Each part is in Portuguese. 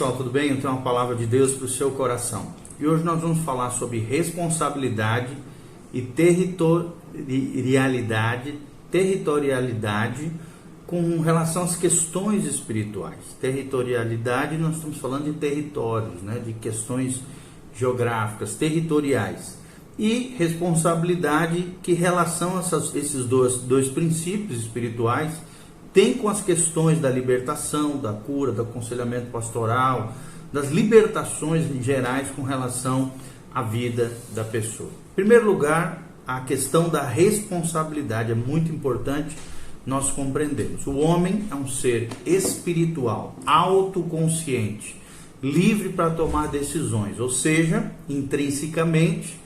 pessoal, tudo bem? Eu tenho uma palavra de Deus para o seu coração. E hoje nós vamos falar sobre responsabilidade e territorialidade com relação às questões espirituais. Territorialidade, nós estamos falando de territórios, né? De questões geográficas, territoriais. E responsabilidade, que relação esses dois princípios espirituais tem com as questões da libertação, da cura, do aconselhamento pastoral, das libertações em gerais com relação à vida da pessoa. Em primeiro lugar, a questão da responsabilidade é muito importante nós compreendermos. O homem é um ser espiritual, autoconsciente, livre para tomar decisões, ou seja, intrinsecamente,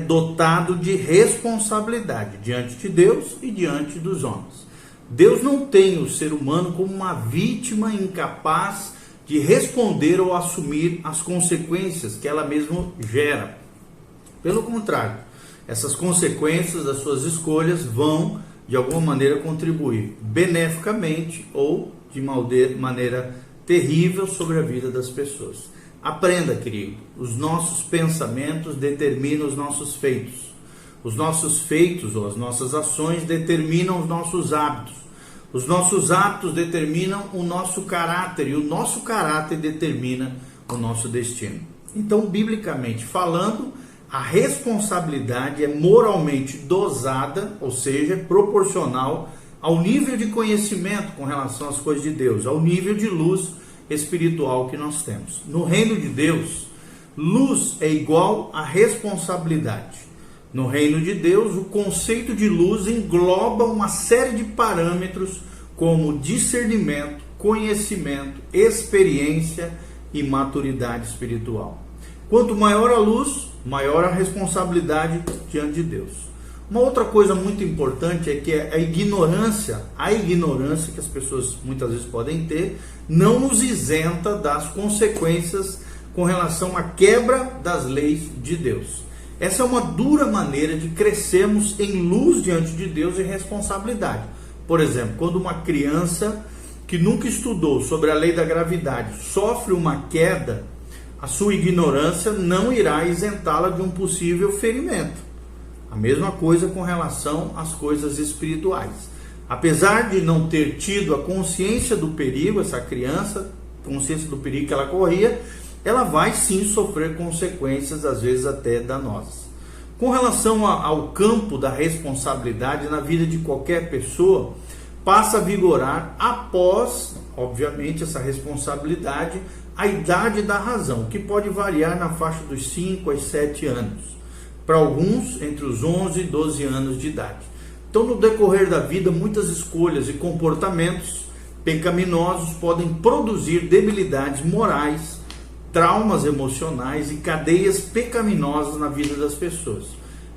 dotado de responsabilidade diante de Deus e diante dos homens. Deus não tem o ser humano como uma vítima incapaz de responder ou assumir as consequências que ela mesma gera. Pelo contrário, essas consequências das suas escolhas vão, de alguma maneira, contribuir beneficamente ou de maneira terrível sobre a vida das pessoas. Aprenda, querido, os nossos pensamentos determinam os nossos feitos. Os nossos feitos ou as nossas ações determinam os nossos hábitos. Os nossos hábitos determinam o nosso caráter e o nosso caráter determina o nosso destino. Então, biblicamente falando, a responsabilidade é moralmente dosada, ou seja, proporcional ao nível de conhecimento com relação às coisas de Deus, ao nível de luz espiritual que nós temos. No reino de Deus, luz é igual a responsabilidade. No reino de Deus, o conceito de luz engloba uma série de parâmetros como discernimento, conhecimento, experiência e maturidade espiritual. Quanto maior a luz, maior a responsabilidade diante de Deus. Uma outra coisa muito importante é que a ignorância que as pessoas muitas vezes podem ter, não nos isenta das consequências com relação à quebra das leis de Deus. Essa é uma dura maneira de crescermos em luz diante de Deus e responsabilidade. Por exemplo, quando uma criança que nunca estudou sobre a lei da gravidade sofre uma queda, a sua ignorância não irá isentá-la de um possível ferimento. A mesma coisa com relação às coisas espirituais. Apesar de não ter tido a consciência do perigo, essa criança, consciência do perigo que ela corria, ela vai sim sofrer consequências, às vezes até danosas. Com relação ao campo da responsabilidade na vida de qualquer pessoa, passa a vigorar após, obviamente, essa responsabilidade, a idade da razão, que pode variar na faixa dos 5 aos 7 anos. Para alguns, entre os 11 e 12 anos de idade. Então, no decorrer da vida, muitas escolhas e comportamentos pecaminosos podem produzir debilidades morais, traumas emocionais e cadeias pecaminosas na vida das pessoas.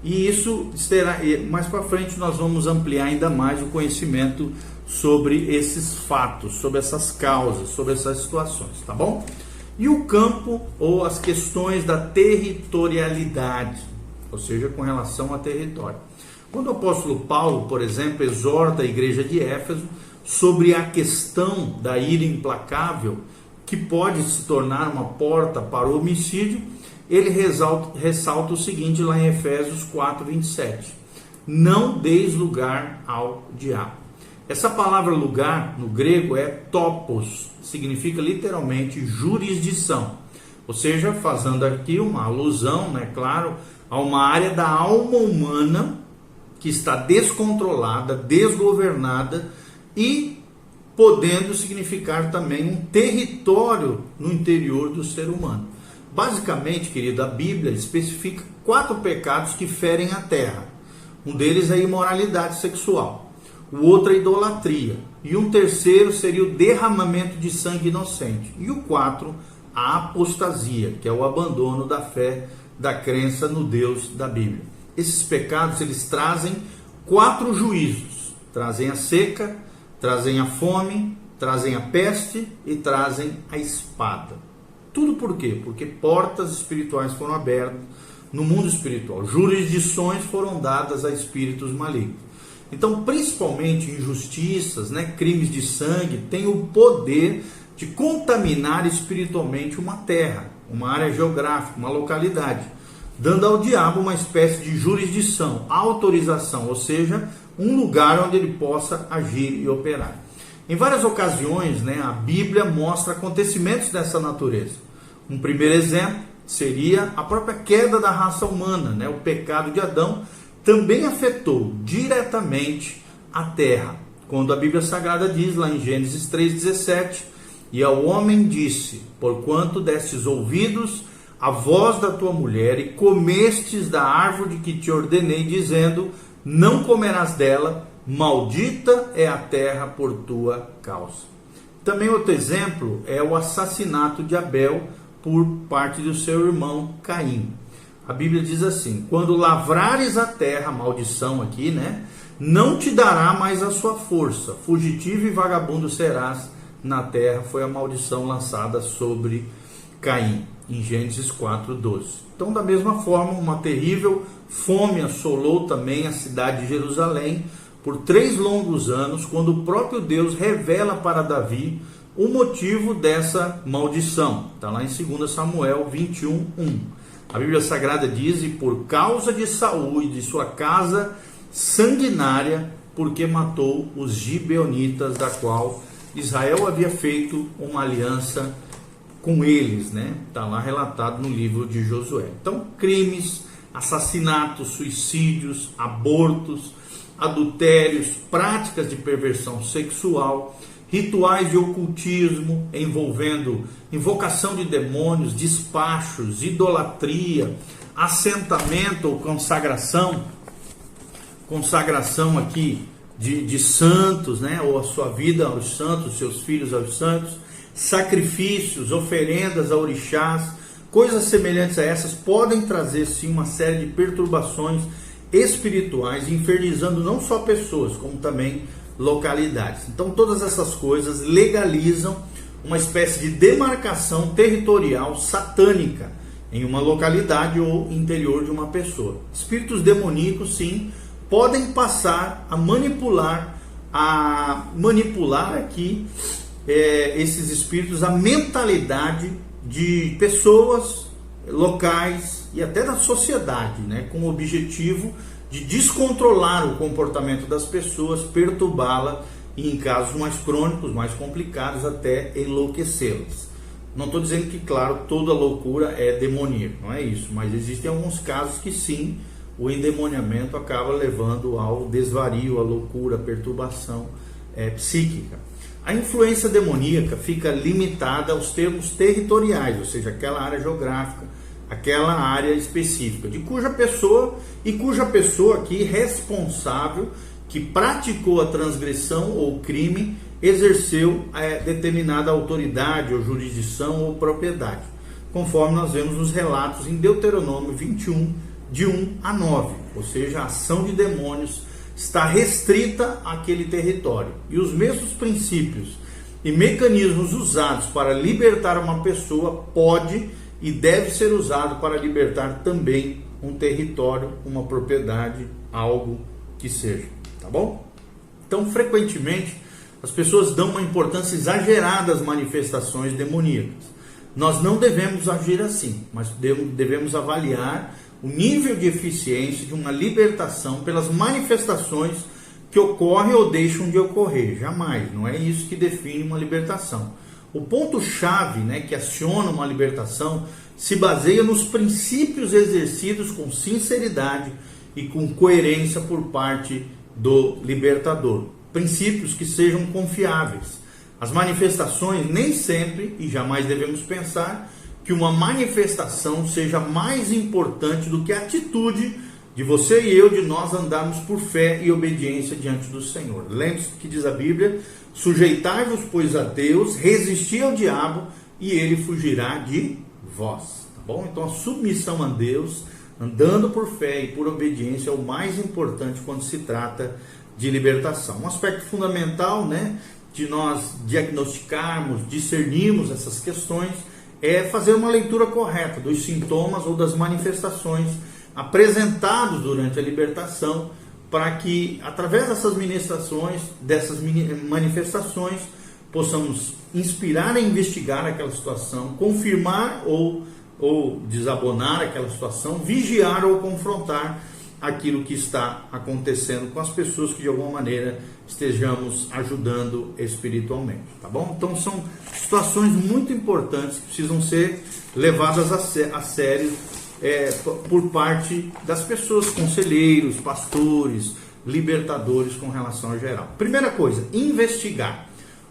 E isso será, mais para frente nós vamos ampliar ainda mais o conhecimento sobre esses fatos, sobre essas causas, sobre essas situações, tá bom? E o campo ou as questões da territorialidade, ou seja, com relação a território. Quando o apóstolo Paulo, por exemplo, exorta a igreja de Éfeso sobre a questão da ira implacável, que pode se tornar uma porta para o homicídio, ele ressalta o seguinte lá em Efésios 4:27. Não deis lugar ao diabo. Essa palavra lugar, no grego, é topos, significa literalmente jurisdição. Ou seja, fazendo aqui uma alusão, claro, a uma área da alma humana que está descontrolada, desgovernada e podendo significar também um território no interior do ser humano. Basicamente, querido, a Bíblia especifica 4 pecados que ferem a terra. Um deles é a imoralidade sexual, o outro é a idolatria, e um terceiro seria o derramamento de sangue inocente, e o 4, a apostasia, que é o abandono da fé, da crença no Deus da Bíblia. Esses pecados, eles trazem 4 juízos, trazem a seca, trazem a fome, trazem a peste e trazem a espada. Tudo por quê? Porque portas espirituais foram abertas no mundo espiritual. Jurisdições foram dadas a espíritos malignos. Então, principalmente injustiças, crimes de sangue, têm o poder de contaminar espiritualmente uma terra, uma área geográfica, uma localidade, dando ao diabo uma espécie de jurisdição, autorização, ou seja, um lugar onde ele possa agir e operar. Em várias ocasiões, a Bíblia mostra acontecimentos dessa natureza. Um primeiro exemplo seria a própria queda da raça humana, o pecado de Adão também afetou diretamente a terra. Quando a Bíblia Sagrada diz lá em Gênesis 3,17, e ao homem disse, porquanto destes ouvidos a voz da tua mulher e comestes da árvore que te ordenei, dizendo, não comerás dela, maldita é a terra por tua causa. Também outro exemplo é o assassinato de Abel por parte do seu irmão Caim. A Bíblia diz assim, quando lavrares a terra, maldição aqui, não te dará mais a sua força, fugitivo e vagabundo serás na terra, foi a maldição lançada sobre Caim, em Gênesis 4:12. Então, da mesma forma, uma terrível fome assolou também a cidade de Jerusalém por 3 longos anos, quando o próprio Deus revela para Davi o motivo dessa maldição. Está lá em 2 Samuel 21:1. A Bíblia Sagrada diz, e por causa de Saul e de sua casa sanguinária, porque matou os gibeonitas, da qual Israel havia feito uma aliança com eles, Está lá relatado no livro de Josué. Então, crimes, assassinatos, suicídios, abortos, adultérios, práticas de perversão sexual, rituais de ocultismo envolvendo invocação de demônios, despachos, idolatria, assentamento ou consagração aqui de santos, ou a sua vida aos santos, seus filhos aos santos, sacrifícios, oferendas a orixás, coisas semelhantes a essas podem trazer sim uma série de perturbações espirituais, infernizando não só pessoas, como também localidades. Então todas essas coisas legalizam uma espécie de demarcação territorial satânica em uma localidade ou interior de uma pessoa. Espíritos demoníacos, sim, podem passar a manipular aqui esses espíritos, a mentalidade de pessoas, locais e até da sociedade, com o objetivo de descontrolar o comportamento das pessoas, perturbá-la e, em casos mais crônicos, mais complicados, até enlouquecê-las. Não estou dizendo que, claro, toda loucura é demoníaca, não é isso, mas existem alguns casos que sim, o endemoniamento acaba levando ao desvario, à loucura, à perturbação psíquica. A influência demoníaca fica limitada aos termos territoriais, ou seja, aquela área geográfica, aquela área específica, de cuja pessoa aqui responsável, que praticou a transgressão ou crime, exerceu determinada autoridade ou jurisdição ou propriedade, conforme nós vemos nos relatos em Deuteronômio 21, de 1 a 9, ou seja, a ação de demônios está restrita àquele território. E os mesmos princípios e mecanismos usados para libertar uma pessoa pode e deve ser usado para libertar também um território, uma propriedade, algo que seja, tá bom? Então, frequentemente, as pessoas dão uma importância exagerada às manifestações demoníacas. Nós não devemos agir assim, mas devemos avaliar o nível de eficiência de uma libertação pelas manifestações que ocorrem ou deixam de ocorrer. Jamais, não é isso que define uma libertação. O ponto-chave, que aciona uma libertação se baseia nos princípios exercidos com sinceridade e com coerência por parte do libertador. Princípios que sejam confiáveis. As manifestações nem sempre, e jamais devemos pensar, que uma manifestação seja mais importante do que a atitude de você e eu, de nós andarmos por fé e obediência diante do Senhor. Lembre-se que diz a Bíblia, sujeitai-vos, pois, a Deus, resisti ao diabo e ele fugirá de vós. Tá bom? Então a submissão a Deus, andando por fé e por obediência, é o mais importante quando se trata de libertação. Um aspecto fundamental, de nós diagnosticarmos, discernirmos essas questões, é fazer uma leitura correta dos sintomas ou das manifestações apresentados durante a libertação, para que, através dessas manifestações, possamos inspirar a investigar aquela situação, confirmar ou desabonar aquela situação, vigiar ou confrontar aquilo que está acontecendo com as pessoas que de alguma maneira estejamos ajudando espiritualmente, tá bom? Então são situações muito importantes que precisam ser levadas a sério por parte das pessoas, conselheiros, pastores, libertadores com relação ao geral. Primeira coisa, investigar.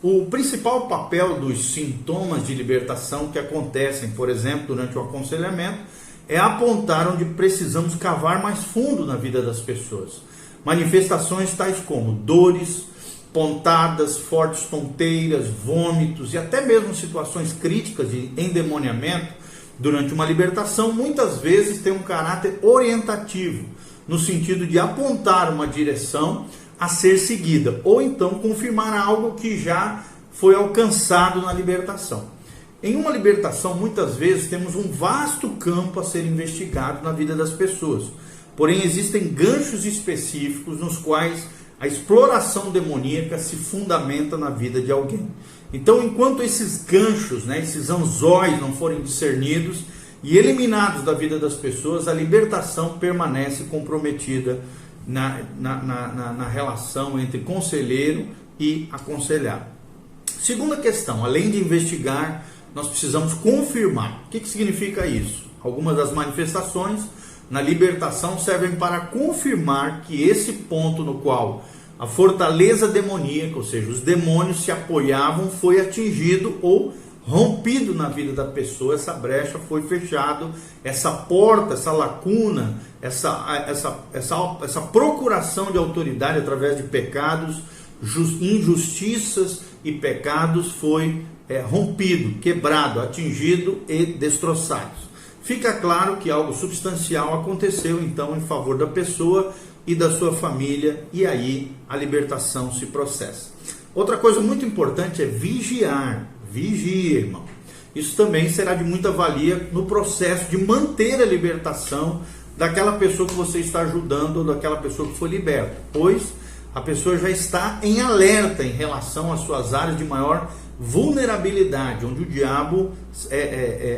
O principal papel dos sintomas de libertação que acontecem, por exemplo, durante o aconselhamento, é apontar onde precisamos cavar mais fundo na vida das pessoas. Manifestações tais como dores, pontadas, fortes tonteiras, vômitos e até mesmo situações críticas de endemoniamento durante uma libertação, muitas vezes tem um caráter orientativo, no sentido de apontar uma direção a ser seguida, ou então confirmar algo que já foi alcançado na libertação. Em uma libertação, muitas vezes, temos um vasto campo a ser investigado na vida das pessoas. Porém, existem ganchos específicos nos quais a exploração demoníaca se fundamenta na vida de alguém. Então, enquanto esses ganchos, esses anzóis não forem discernidos e eliminados da vida das pessoas, a libertação permanece comprometida na relação entre conselheiro e aconselhado. Segunda questão, além de investigar, nós precisamos confirmar. O que significa isso? Algumas das manifestações na libertação servem para confirmar que esse ponto no qual a fortaleza demoníaca, ou seja, os demônios se apoiavam, foi atingido ou rompido na vida da pessoa. Essa brecha foi fechada, essa porta, essa lacuna, essa procuração de autoridade através de pecados, injustiças e pecados foi rompido, quebrado, atingido e destroçado. Fica claro que algo substancial aconteceu então em favor da pessoa e da sua família, e aí a libertação se processa. Outra coisa muito importante é vigiar. Vigie, irmão. Isso também será de muita valia no processo de manter a libertação daquela pessoa que você está ajudando ou daquela pessoa que foi liberta, pois a pessoa já está em alerta em relação às suas áreas de maior vulnerabilidade, onde o diabo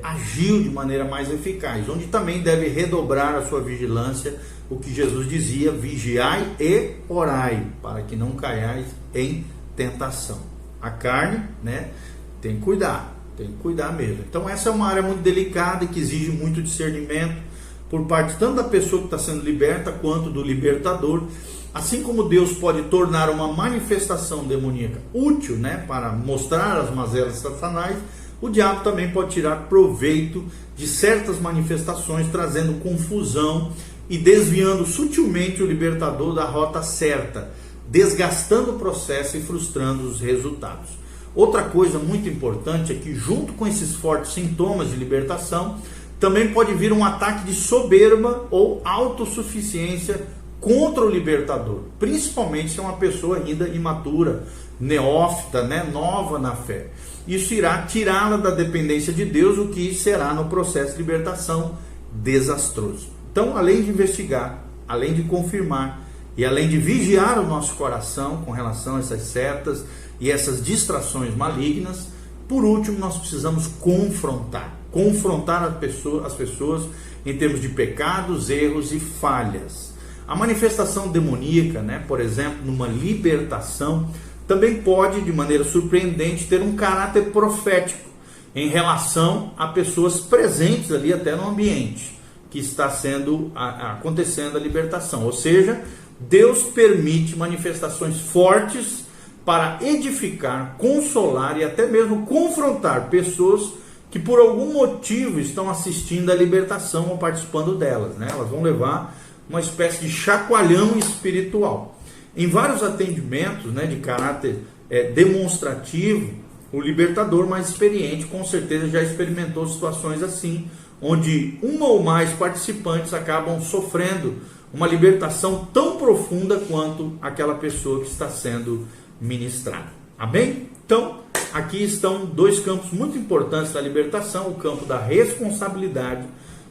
agiu de maneira mais eficaz, onde também deve redobrar a sua vigilância, o que Jesus dizia: vigiai e orai, para que não caiais em tentação. A carne, tem que cuidar mesmo. Então essa é uma área muito delicada e que exige muito discernimento por parte tanto da pessoa que está sendo liberta quanto do libertador. Assim como Deus pode tornar uma manifestação demoníaca útil, para mostrar as mazelas de Satanás, o diabo também pode tirar proveito de certas manifestações, trazendo confusão e desviando sutilmente o libertador da rota certa, desgastando o processo e frustrando os resultados. Outra coisa muito importante é que, junto com esses fortes sintomas de libertação, também pode vir um ataque de soberba ou autossuficiência contra o libertador, principalmente se é uma pessoa ainda imatura, neófita, nova na fé. Isso irá tirá-la da dependência de Deus, o que será no processo de libertação desastroso. Então, além de investigar, além de confirmar e além de vigiar o nosso coração com relação a essas setas e essas distrações malignas, por último, nós precisamos confrontar as pessoas em termos de pecados, erros e falhas. A manifestação demoníaca, por exemplo, numa libertação, também pode, de maneira surpreendente, ter um caráter profético em relação a pessoas presentes ali até no ambiente que está acontecendo a libertação. Ou seja, Deus permite manifestações fortes para edificar, consolar e até mesmo confrontar pessoas que por algum motivo estão assistindo a libertação ou participando delas. Elas vão levar uma espécie de chacoalhão espiritual. Em vários atendimentos de caráter demonstrativo, o libertador mais experiente com certeza já experimentou situações assim, onde uma ou mais participantes acabam sofrendo uma libertação tão profunda quanto aquela pessoa que está sendo ministrada. Amém? Então, aqui estão dois campos muito importantes da libertação: o campo da responsabilidade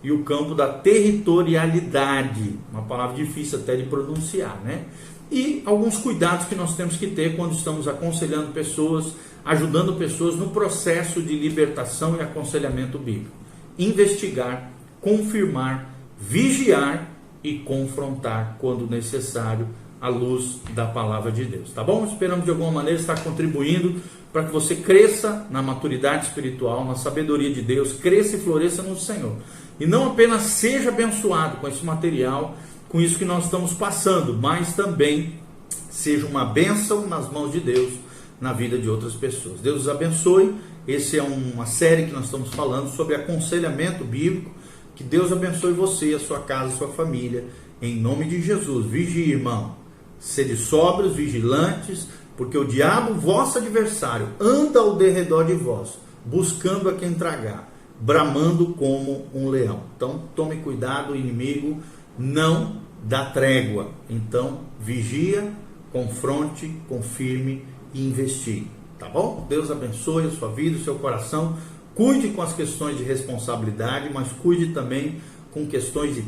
e o campo da territorialidade, uma palavra difícil até de pronunciar, né? E alguns cuidados que nós temos que ter quando estamos aconselhando pessoas, ajudando pessoas no processo de libertação e aconselhamento bíblico. Investigar, confirmar, vigiar e confrontar quando necessário, à luz da palavra de Deus, tá bom? Esperamos de alguma maneira estar contribuindo para que você cresça na maturidade espiritual, na sabedoria de Deus, cresça e floresça no Senhor. E não apenas seja abençoado com esse material, com isso que nós estamos passando, mas também seja uma bênção nas mãos de Deus, na vida de outras pessoas. Deus os abençoe. Essa é uma série que nós estamos falando sobre aconselhamento bíblico. Que Deus abençoe você, a sua casa, a sua família, em nome de Jesus. Vigie, irmão. Sede sóbrios, vigilantes, porque o diabo, vosso adversário, anda ao derredor de vós, buscando a quem tragar, bramando como um leão. Então, tome cuidado, o inimigo não dá trégua. Então, vigia, confronte, confirme e investigue. Tá bom? Deus abençoe a sua vida, o seu coração. Cuide com as questões de responsabilidade, mas cuide também com questões de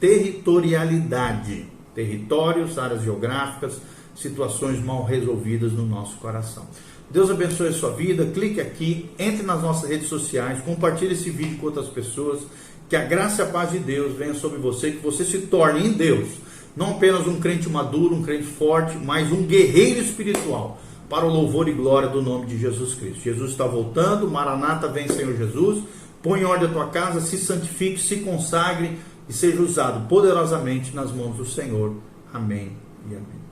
territorialidade. Territórios, áreas geográficas, situações mal resolvidas no nosso coração. Deus abençoe a sua vida. Clique aqui, entre nas nossas redes sociais, compartilhe esse vídeo com outras pessoas. Que a graça e a paz de Deus venha sobre você, que você se torne em Deus não apenas um crente maduro, um crente forte, mas um guerreiro espiritual, para o louvor e glória do nome de Jesus Cristo. Jesus está voltando, Maranata, vem Senhor Jesus. Põe em ordem a tua casa, se santifique, se consagre e seja usado poderosamente nas mãos do Senhor. Amém e amém.